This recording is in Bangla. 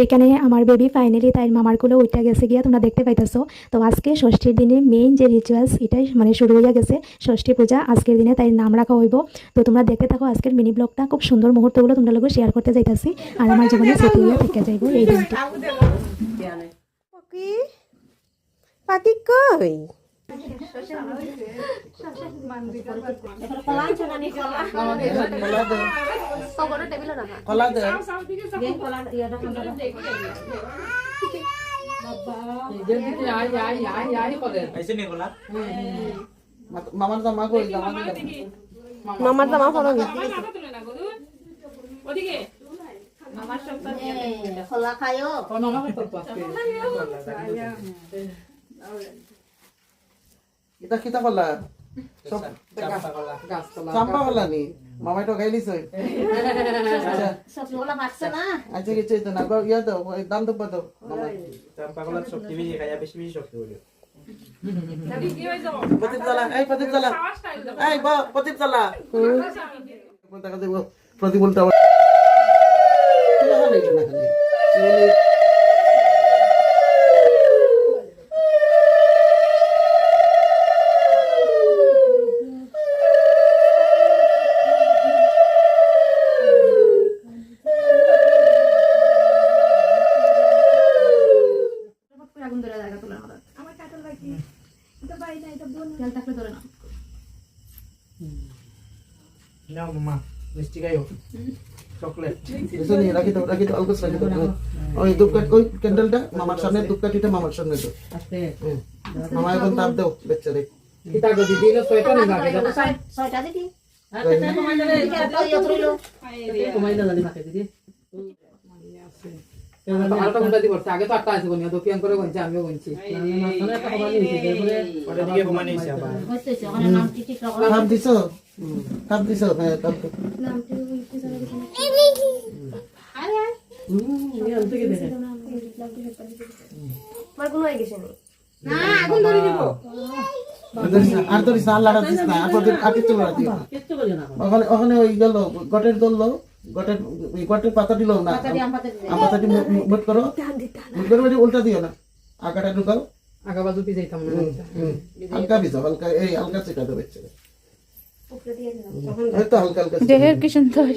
এখানে আমার বেবি ফাইনালি তাই মামার কোলে উঠে গেছে গিয়া তোমরা দেখতে পাইতেছো। তো আজকে ষষ্ঠীর দিনে মেইন যে রিচুয়ালস এটাই মানে শুরু হয়ে গেছে, ষষ্ঠী পূজা। আজকের দিনে তাই নাম রাখা হইব। তো তোমরা দেখতে থাকো আজকের মিনি ব্লগটা, খুব সুন্দর মুহূর্তগুলো তোমরা লোক শেয়ার করতে যাইতাছি। আর আমার জীবনে স্মৃতি হয়ে থেকে যাইব এই দিনটা। পাতি কই মামার জামা কই মামার জামা পরো খোলা খায়ও এটা কিতা কলা সব চাম্পা কলা নি মামাই তো গাইলিস সবগুলা পাচ্ছে না আচ্ছা কিছু তো না ইয়া তো দাম তো কত চাম্পা কলা শক্তি বেশি খায় বেশি বেশি শক্তি হলো প্রদীপ জ্বালা এই প্রদীপ জ্বালা এই বা প্রদীপ জ্বালা কোন টাকা দেব প্রদীপ উল্টা নাও মামা মিষ্টি খাইও চকলেট এসে নিয়ে রাখি তো অল্প রাখি তো ওই ধূপকাঠ ওই ক্যান্ডেলটা মামার সামনে ধূপকাঠিটা মামার সামনে তো মামা এখন তাপ দাও বেচারে কিতা গদি দিলো ছয়টা নিবা কেন ছয়টা দিদি কমাই না জানি মাকে দিদি আর তো মুন্ডা দি করতে আগে তো 8টা আছে কোনিয়া তো কিয়ান করে গঞ্চা আমিও গঞ্চি মানে একটা কমানি হইছে তারপরে ওটা দিকে কমানি হইছে আবার হইছে ওখানে নাম টিটি তাপ দিছো হ্যাঁ তাপ নামটি হইছে জানা গেছে আরে আরে নিয়ে থেকে দেখে মার কোন হয়ে গেছে না আগুন ধরে দিব আর তোর সাল লাগা দিস না আর তোর আগে চলে রাখি কিচ্ছু বলে না ওখানে ওই গেল গটের দললো গটের পাতা দিল না আম পাতাটি মুট করো উল্টা দিও না আগাটা ঢুকাও আগা বাজু পি যাইতাম না হালকা ভিজো হালকা এই হালকা সেটা দেবে উপরে দিয়ে দিলাম হয়তো হালকা হালকা দেহের কি সুন্দর।